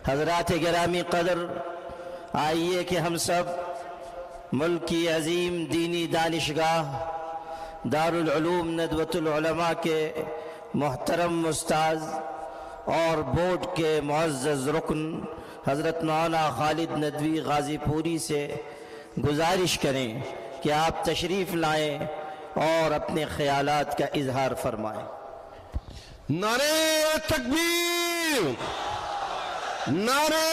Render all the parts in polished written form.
حضرات گرامی قدر، آئیے کہ ہم سب ملک کی عظیم دینی دانشگاہ دارالعلوم ندوۃ العلماء کے محترم استاذ اور بورڈ کے معزز رکن حضرت مولانا خالد ندوی غازی پوری سے گزارش کریں کہ آپ تشریف لائیں اور اپنے خیالات کا اظہار فرمائیں۔ نعرہ تکبیر، نعرہ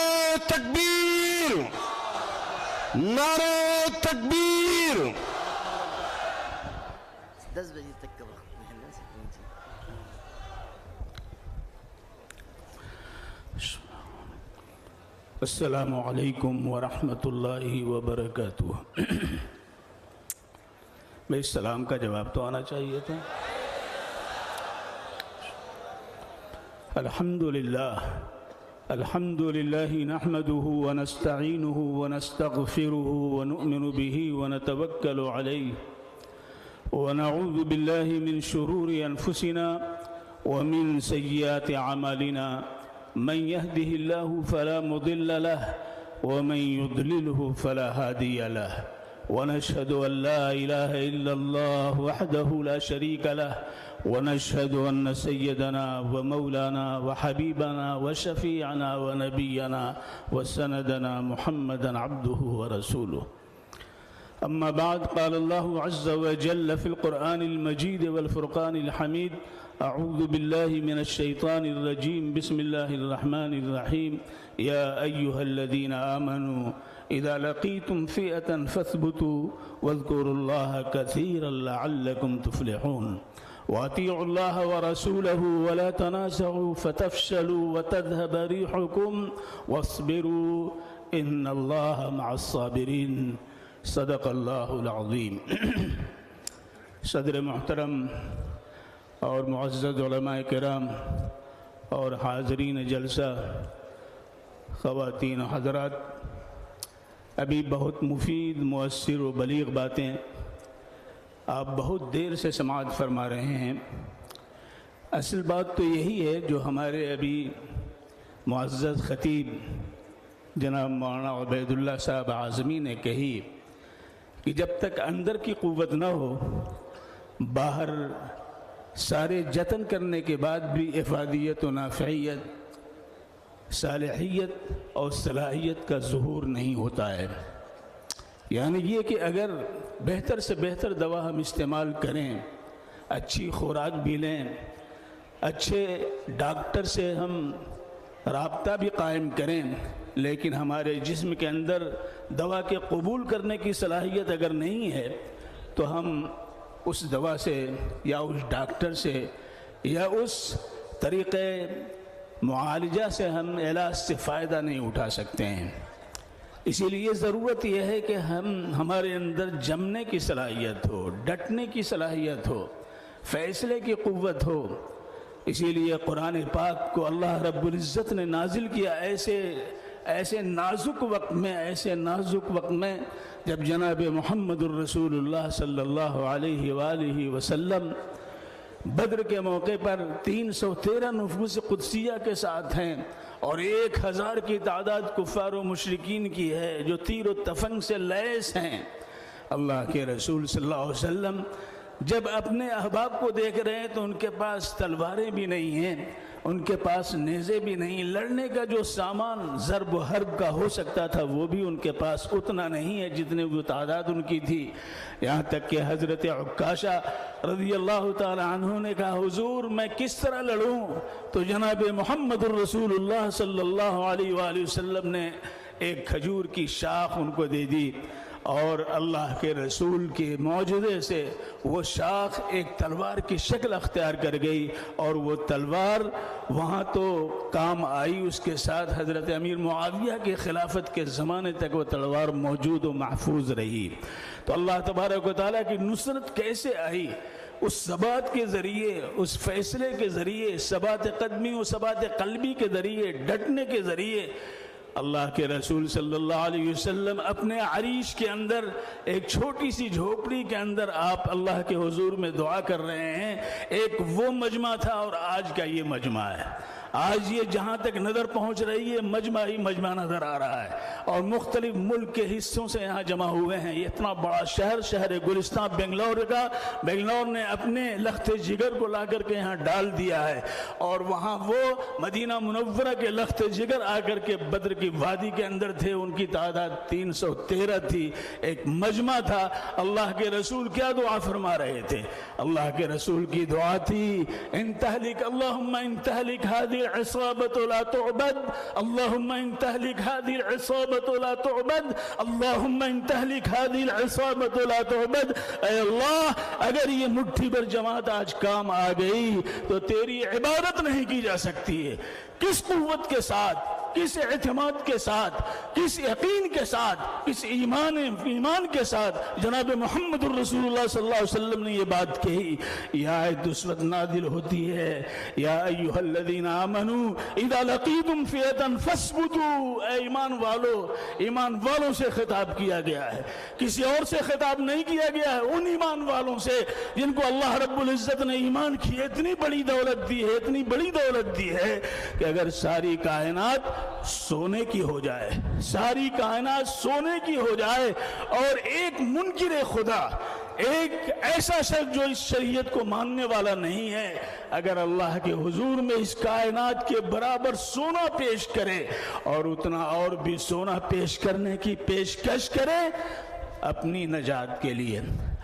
تکبیر، نعرہ تکبیر۔ 10 بجے تک کا وقت السلام علیکم ورحمۃ اللہ وبرکاتہ۔ میرے سلام کا جواب تو آنا چاہیے تھا۔ الحمد للہ نحمده ونستعینه ونستغفره ونؤمن به ونتوکل علیہ ونعوذ باللہ من شرور انفسنا ومن سیئات اعمالنا من يهده الله فلا مضل له ومن يضلله فلا هادي له ونشهد أن لا إله إلا الله وحده لا شريك له ونشهد أن سيدنا ومولانا وحبيبنا وشفيعنا ونبينا وسندنا محمدا عبده ورسوله. أما بعد، قال الله عز وجل في القرآن المجيد والفرقان الحميد: أعوذ بالله من الشيطان الرجيم، بسم الله الرحمن الرحيم. يا أيها الذين آمنوا إذا لقيتم فئة فاثبتوا واذكروا الله كثيرا لعلكم تفلحون. وأطيعوا الله ورسوله ولا تنازعوا فتفشلوا وتذهب ريحكم واصبروا إن الله مع الصابرين. صدق اللہ العظیم. صدر محترم اور معزز علماء کرام اور حاضرین جلسہ، خواتین و حضرات، ابھی بہت مفید، مؤثر و بلیغ باتیں آپ بہت دیر سے سماعت فرما رہے ہیں۔ اصل بات تو یہی ہے جو ہمارے ابھی معزز خطیب جناب مولانا عبید اللہ صاحب اعظمی نے کہی کہ جب تک اندر کی قوت نہ ہو، باہر سارے جتن کرنے کے بعد بھی افادیت و نافعیت، صالحیت اور صلاحیت کا ظہور نہیں ہوتا ہے۔ یعنی یہ کہ اگر بہتر سے بہتر دوا ہم استعمال کریں، اچھی خوراک بھی لیں، اچھے ڈاکٹر سے ہم رابطہ بھی قائم کریں، لیکن ہمارے جسم کے اندر دوا کے قبول کرنے کی صلاحیت اگر نہیں ہے تو ہم اس دوا سے یا اس ڈاکٹر سے یا اس طریقے معالجہ سے ہم علاج سے فائدہ نہیں اٹھا سکتے ہیں۔ اسی لیے ضرورت یہ ہے کہ ہمارے اندر جمنے کی صلاحیت ہو، ڈٹنے کی صلاحیت ہو، فیصلے کی قوت ہو۔ اسی لیے قرآن پاک کو اللہ رب العزت نے نازل کیا ایسے نازک وقت میں جب جناب محمد الرسول اللہ صلی اللہ علیہ وآلہ وسلم بدر کے موقع پر 313 نفوس قدسیہ کے ساتھ ہیں اور 1000 کی تعداد کفار و مشرکین کی ہے جو تیر و تفنگ سے لیس ہیں۔ اللہ کے رسول صلی اللہ علیہ وسلم جب اپنے احباب کو دیکھ رہے ہیں تو ان کے پاس تلواریں بھی نہیں ہیں، ان کے پاس نیزے بھی نہیں، لڑنے کا جو سامان ضرب و حرب کا ہو سکتا تھا وہ بھی ان کے پاس اتنا نہیں ہے جتنے وہ تعداد ان کی تھی۔ یہاں تک کہ حضرت عکاشہ رضی اللہ تعالی عنہ نے کہا حضور میں کس طرح لڑوں؟ تو جناب محمد الرسول اللہ صلی اللہ علیہ وآلہ وسلم نے ایک کھجور کی شاخ ان کو دے دی اور اللہ کے رسول کے معجزے سے وہ شاخ ایک تلوار کی شکل اختیار کر گئی اور وہ تلوار وہاں تو کام آئی، اس کے ساتھ حضرت امیر معاویہ کے خلافت کے زمانے تک وہ تلوار موجود و محفوظ رہی۔ تو اللہ تبارک و تعالیٰ کی نصرت کیسے آئی؟ اس ثبات کے ذریعے، اس فیصلے کے ذریعے، ثبات قدمی و ثبات قلبی کے ذریعے، ڈٹنے کے ذریعے۔ اللہ کے رسول صلی اللہ علیہ وسلم اپنے عریش کے اندر ایک چھوٹی سی جھوپڑی کے اندر آپ اللہ کے حضور میں دعا کر رہے ہیں۔ ایک وہ مجمع تھا اور آج کا یہ مجمع ہے۔ آج یہ جہاں تک نظر پہنچ رہی ہے مجمع ہی مجمع نظر آ رہا ہے، اور مختلف ملک کے حصوں سے یہاں جمع ہوئے ہیں۔ یہ اتنا بڑا شہر گلستان بنگلور کا، بنگلور نے اپنے لخت جگر کو لا کر کے یہاں ڈال دیا ہے، اور وہاں وہ مدینہ منورہ کے لخت جگر آ کر کے بدر کی وادی کے اندر تھے، ان کی تعداد 313 تھی، ایک مجمع تھا۔ اللہ کے رسول کیا دعا فرما رہے تھے؟ اللہ کے رسول کی دعا تھی ان تہلک اللہم ان تہلک هذه العصابة لا تعبد، اللہم ان تہلک هذه العصابة لا تعبد، اللہم ان تہلک هذه العصابة لا تعبد۔ اے اللہ اگر یہ مٹھی بھر جماعت آج کام آ گئی تو تیری عبادت نہیں کی جا سکتی ہے۔ کس قوت کے ساتھ، کس اعتماد کے ساتھ، کس یقین کے ساتھ، کس ایمان کے ساتھ جناب محمد الرسول اللہ صلی اللہ علیہ وسلم نے یہ بات کہی۔ یہ آیت اس وقت نازل ہوتی ہے، یا ایھا الذین آمنوا اذا لقیتم فئۃ فاثبتوا، اے ایمان والوں سے خطاب کیا گیا ہے، کسی اور سے خطاب نہیں کیا گیا ہے، ان ایمان والوں سے جن کو اللہ رب العزت نے ایمان کی اتنی بڑی دولت دی ہے، اتنی بڑی دولت دی ہے کہ اگر ساری کائنات سونے کی ہو جائے، ساری کائنات سونے کی ہو جائے، اور ایک منکر خدا، ایک ایسا شخص جو اس شریعت کو ماننے والا نہیں ہے، اگر اللہ کے حضور میں اس کائنات کے برابر سونا پیش کرے اور اتنا اور بھی سونا پیش کرنے کی پیشکش کرے اپنی نجات کے لیے،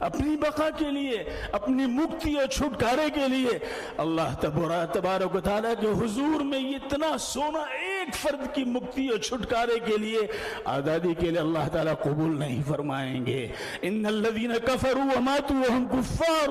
اپنی بقا کے لیے، اپنی مکتی اور چھٹکارے کے لیے، اللہ تبارک و تعالیٰ کے حضور میں اتنا سونا ایک فرد کی مکتی اور چھٹکارے کے لیے، آزادی کے لیے اللہ تعالیٰ قبول نہیں فرمائیں گے۔ ان الذین کفروا وماتوا وهم کفار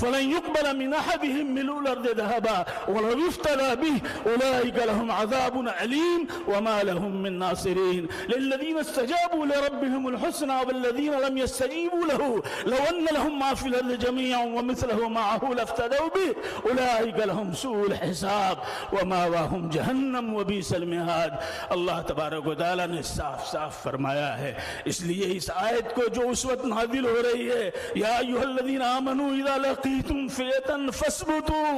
فلن يقبل من احدهم ملء الارض ذهبا ولو افتدى به اولئک لهم عذاب علیم وما لهم من ناصرین۔ للذین استجابوا لربهم الحسنى والذین لم يستجیبوا له لو ان لهم ما في الارض جميعا ومثله معه لافتدوا به اولئک لهم سوء الحساب ومأواهم جہنم وبئس المہاد۔ اللہ تبارک و تعالیٰ نے صاف صاف فرمایا ہے، اس لیے اس آیت کو جو اس وقت نازل ہو رہی ہے، یا ایھا الذین آمنوا اذا لقیتم فئۃ فاثبتوا،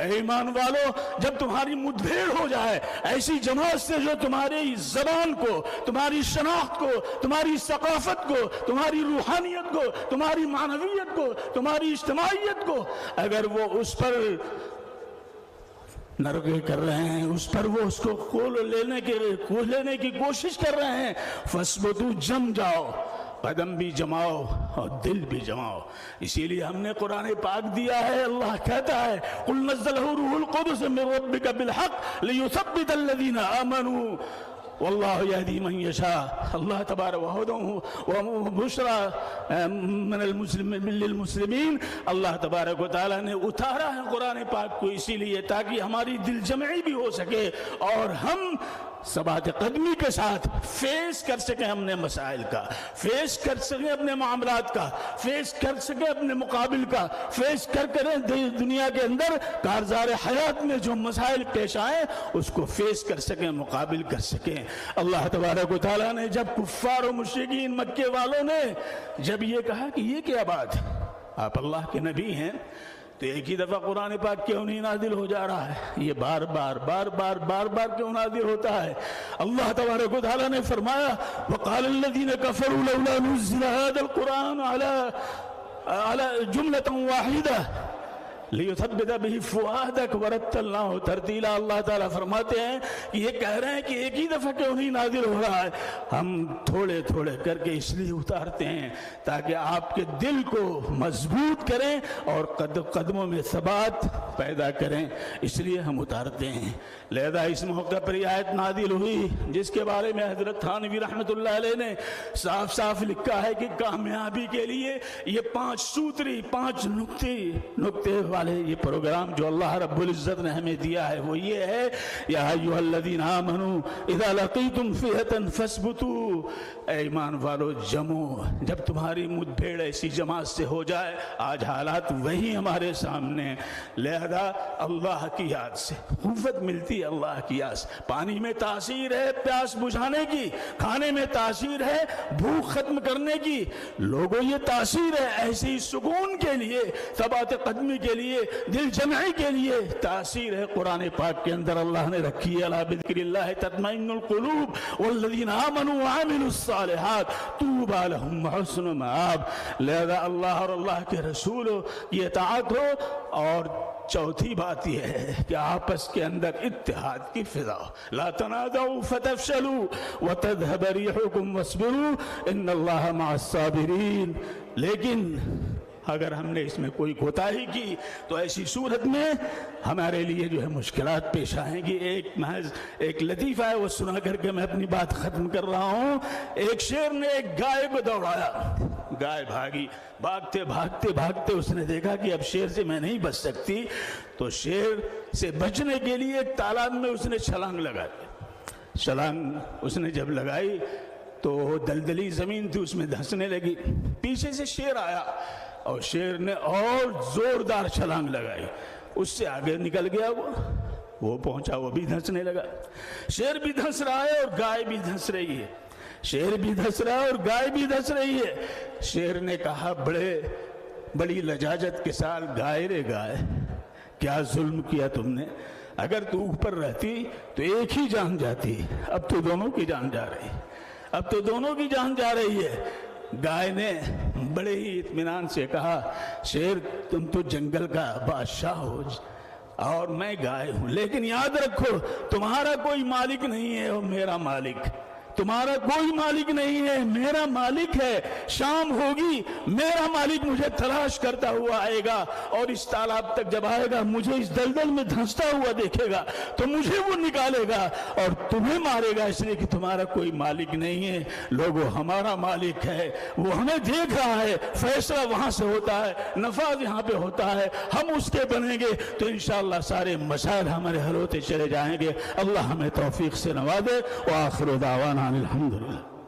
اے ایمان والو جب تمہاری مد بھیڑ ہو جائے ایسی جماعت سے جو تمہاری زبان کو، تمہاری شناخت کو، تمہاری ثقافت کو، تمہاری روحانیت کو، تمہاری معنویت کو، تمہاری اجتماعیت کو، اگر وہ اس پر نرغے کر رہے ہیں، اس پر وہ اس کو کھول لینے کی کوشش کر رہے ہیں، فاثبتوا، جم جاؤ، قدم بھی جماؤ اور دل بھی جماؤ۔ اسی لیے ہم نے قرآن پاک دیا ہے، اللہ کہتا ہے قل نزلہ روح القدس من ربک بالحق لیثبت الذین آمنوا واللہ یہدی من یشاء۔ اللہ تبارک وبشرى للمسلمین، اللہ تبارک و تعالیٰ نے اتارا ہے قرآن پاک کو اسی لیے تاکہ ہماری دل جمعی بھی ہو سکے اور ہم ثبات قدمی کے ساتھ فیس کر سکیں اپنے مسائل کا، فیس کر سکیں اپنے معاملات کا، فیس کر سکیں اپنے مقابل کا، فیس کریں دنیا کے اندر کارزار حیات میں جو مسائل پیش آئیں اس کو فیس کر سکیں، مقابل کر سکیں۔ اللہ تبارک و تعالیٰ نے جب کفار و مشرکین مکے والوں نے جب یہ کہا کہ یہ کیا بات، آپ اللہ کے نبی ہیں تو ایک ہی دفعہ قرآن پاک کیوں نہیں نازل ہو جا رہا ہے، یہ بار بار کیوں نازل ہوتا ہے؟ اللہ تبارک و تعالیٰ نے فرمایا وقال الذین کفروا لولا نزل هذا القرآن على جملة واحدة لیثبت به فؤادک ورتلناہ ترتیلا۔ اللہ تعالیٰ فرماتے ہیں کہ یہ کہہ رہے ہیں کہ ایک ہی دفعہ کیوں نہیں نازل ہو رہا ہے، ہم تھوڑے تھوڑے کر کے اس لیے اتارتے ہیں تاکہ آپ کے دل کو مضبوط کریں اور قدموں میں ثبات پیدا کریں، اس لیے ہم اتارتے ہیں۔ لہذا اس موقع پر یہ آیت نازل ہوئی جس کے بارے میں حضرت تھانوی رحمۃ اللہ علیہ نے صاف صاف لکھا ہے کہ کامیابی کے لیے یہ 5 سوتری، 5 نقطے والے یہ پروگرام جو اللہ رب العزت نے ہمیں دیا ہے وہ یہ ہے، یا ایھا الذین آمنوا اذا لقیتم فئۃ فاثبتوا، اے ایمان والو جمو، جب تمہاری مد بھیڑ ایسی جماعت سے ہو جائے، آج حالات وہی ہمارے سامنے، لہذا اللہ کی یاد سے قوت ملتی ہے، اللہ کی یاد سے۔ پانی میں تاثیر ہے پیاس بجھانے کی، کھانے میں تاثیر ہے بھوک ختم کرنے کی، لوگوں یہ تاثیر ہے ایسی سکون کے لیے، ثبات قدمی کے لیے لیے، دل جمعی کے لیے تاثیر ہے قرآن پاک کے اندر اللہ نے رکھی ہے۔ الا بذکر اللہ تطمئن القلوب والذین آمنوا وعملوا الصالحات طوبی لہم وحسن مآب۔ لہذا اللہ اور اللہ کے رسول کی اطاعت ہو، اور چوتھی بات یہ ہے کہ آپس کے اندر اتحاد کی فضا ہو۔ لا تنازعوا فتفشلوا وتذهب ريحكم واصبروا ان اللہ مع الصابرین۔ لیکن اگر ہم نے اس میں کوئی کوتاہی کی تو ایسی صورت میں ہمارے لیے جو ہے مشکلات پیش آئیں گی۔ ایک لطیفہ ہے، وہ سنا کر کے میں اپنی بات ختم کر رہا ہوں۔ ایک شیر نے ایک گائے کو دوڑایا، گائے بھاگی، بھاگتے بھاگتے بھاگتے اس نے دیکھا کہ اب شیر سے میں نہیں بچ سکتی، تو شیر سے بچنے کے لیے ایک تالاب میں اس نے چھلانگ لگائی۔ چھلانگ اس نے جب لگائی تو دلدلی زمین تھی، اس میں دھنسنے لگی۔ پیچھے سے شیر آیا اور شیر نے اور زوردار چھلانگ لگائی، اس سے آگے نکل گیا، وہ پہنچا، وہ بھی دھنسنے لگا۔ شیر بھی دھنس رہا ہے اور گائے بھی دھنس رہی ہے، شیر بھی دھنس رہا ہے اور گائے بھی دھنس رہی ہے۔ شیر نے کہا بڑی لجاجت کے ساتھ، گائے رے گائے، کیا ظلم کیا تم نے؟ اگر تو اوپر رہتی تو ایک ہی جان جاتی، اب تو دونوں کی جان جا رہی، اب تو دونوں کی جان جا رہی ہے۔ گائے نے بڑے ہی اطمینان سے کہا، شیر تم تو جنگل کا بادشاہ ہو اور میں گائے ہوں، لیکن یاد رکھو تمہارا کوئی مالک نہیں ہے اور میرا مالک، تمہارا کوئی مالک نہیں ہے، میرا مالک ہے۔ شام ہوگی میرا مالک مجھے تلاش کرتا ہوا آئے گا، اور اس تالاب تک جب آئے گا مجھے اس دلدل میں دھنستا ہوا دیکھے گا تو مجھے وہ نکالے گا اور تمہیں مارے گا، اس لیے کہ تمہارا کوئی مالک نہیں ہے۔ لوگوں، ہمارا مالک ہے، وہ ہمیں دیکھ رہا ہے، فیصلہ وہاں سے ہوتا ہے، نفاذ یہاں پہ ہوتا ہے، ہم اس کے بنیں گے تو انشاءاللہ سارے مسائل ہمارے حل ہوتے چلے جائیں گے۔ اللہ ہمیں توفیق سے نوازے۔ وآخر دعوانا الحمدللہ۔